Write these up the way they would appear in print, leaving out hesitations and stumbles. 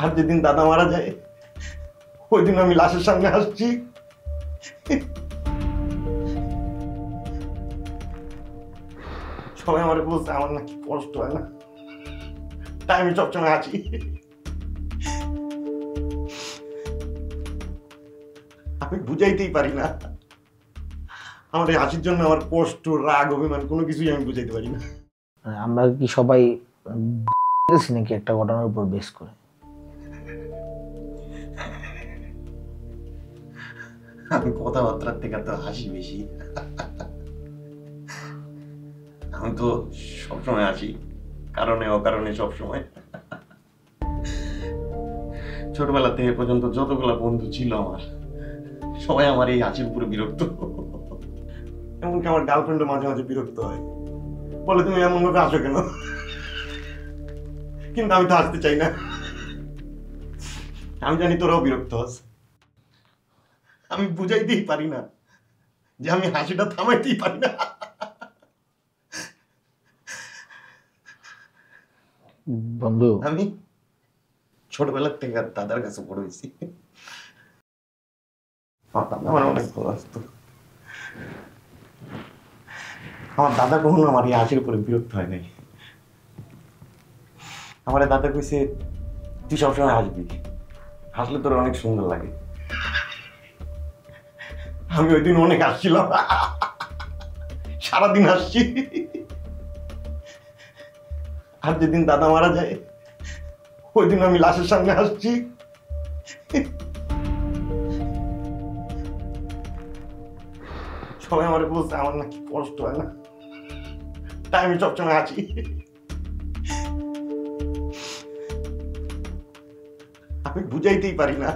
আর যেদিন দাদা মারা যায় ওই দিন আমি লাশের সামনে আসছি, সবাই আমার বলছে আমার নাকি কষ্ট হয় না, তাই আমি সবসময় আছি। আমি বুঝাইতেই পারি না, আমার এই হাসির জন্য আমার কষ্ট, রাগ, অভিমান কোনো কিছুই আমি বুঝাইতে পারি না। আমরা কি সবাই নাকি একটা ঘটনার উপর বেস করে? আমি কথাবার্তার থেকে তো হাসি বেশি, আমি তো সবসময় হাসি, কারণে অকারণে সবসময়। ছোটবেলা থেকে পর্যন্ত যতগুলা বন্ধু ছিল আমার, সবাই আমার এই হাসির উপরে বিরক্ত। এমনকি আমার গার্লফ্রেন্ডও মাঝে মাঝে বিরক্ত হয়, বলে তুমি এমন ভাবে আসো কেন, কিন্তু আমি তো হাসতে চাই না। আমি জানি তোরাও বিরক্ত হস, আমি বুঝাইতেই পারি না যে আমি হাসিটা থামাইতেই পারি না। বন্ধু, আমি ছোটবেলার থেকে দাদার কাছে বড় হয়েছি, আমার অনেক ভালো আসতো। আমার দাদা কখনো আমার এই হাসির উপরে বিরক্ত হয় নাই। আমার দাদা কইছে তুই সবসময় হাসবি, হাসলে তোর অনেক সুন্দর লাগে। আমি ওই দিন অনেক হাসছিলাম, সারাদিন হাসছি। আর যেদিন দাদা মারা যায় ওই দিন আমি লাশের সামনে আসছি, সবাই আমার বলছে আমার নাকি কষ্ট হয় না, তাই আমি সবসময় আছি। আমি বুঝাইতেই পারি না,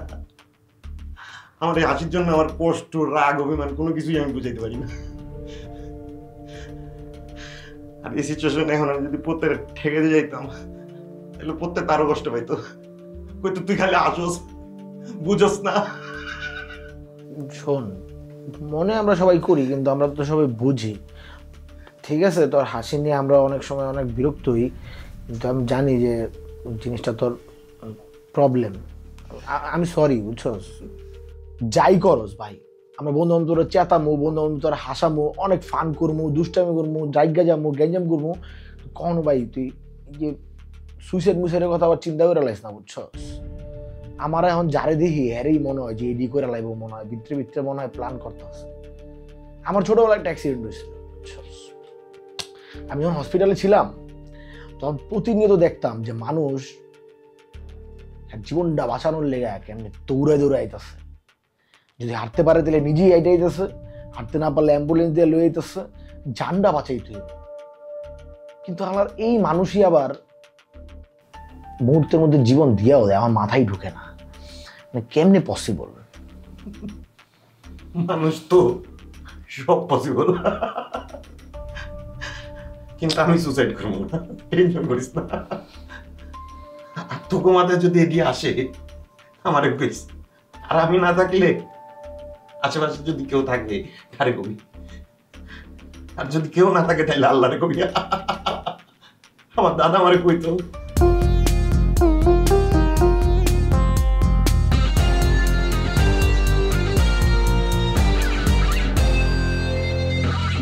আমার এই হাসির জন্য আমার কষ্ট, রাগ, অভিমান কোনো কিছুই আমি বুঝাইতে পারি না। আর এই সিচুয়েশনে এখন আমি যদি পড়তে ঠেকে দিয়ে যাইতাম তাহলে পড়তে তারও কষ্ট পাইতো, কইতো তুই খালি আসোস, বুঝোস না। শোন, মনে আমরা সবাই করি, কিন্তু আমরা তো সবাই বুঝি। ঠিক আছে, তোর হাসি নিয়ে আমরা অনেক সময় অনেক বিরক্ত হই, কিন্তু আমি জানি যে জিনিসটা তোর প্রবলেম। আমি সরি, বুঝছস? যাই করস ভাই, আমরা বন্ধু বান্ধব চেতামো, বন্ধু বান্ধব তোর হাসামো, অনেক ফান করবো, দুষ্টামি করবো, জায়গা যাবো, গ্যাঞ্জাম করবো, কখন ভাই তুই যে সুইসাইড মুসাইডের কথা আবার চিন্তা করে লাইস না, বুঝছস? আমার এখন যারে দেখি হ্যারেই মনে হয় যে এডি করে লাইব, মনে হয় ভিতরে ভিতরে মনে হয় প্ল্যান করতেছে। আমার ছোটবেলায় একটা অ্যাক্সিডেন্ট হয়েছিল, আমি যখন হসপিটালে ছিলাম তখন প্রতিনিয়ত দেখতাম যে মানুষ জীবনটা বাঁচানোর লেগে কেমনি দৌড়ায় দৌড়ে আইতেছে। যদি হাঁটতে পারে তাহলে নিজেই আইটে আইতেছে, হাঁটতে না পারলে অ্যাম্বুলেন্স দিয়ে লয়ে আইতেছে, জানটা বাঁচাইতে। কিন্তু আমার এই মানুষই আবার মুহূর্তের মধ্যে জীবন দিয়েও দেয়, আমার মাথায় ঢুকে না, মানে কেমনে পসিবল? মানুষ তো সব পসিবল, কিন্তু আমি সুসাইড করবো না, টেনশন করিস না। তোকে মাথায় যদি এটি আসে আমারে কইস, আর আমি না থাকলে আশেপাশে যদি কেউ থাকে কারে কবি, আর যদি কেউ না থাকে তাহলে আল্লাহরে কবি। আমার দাদা আমারে কইতো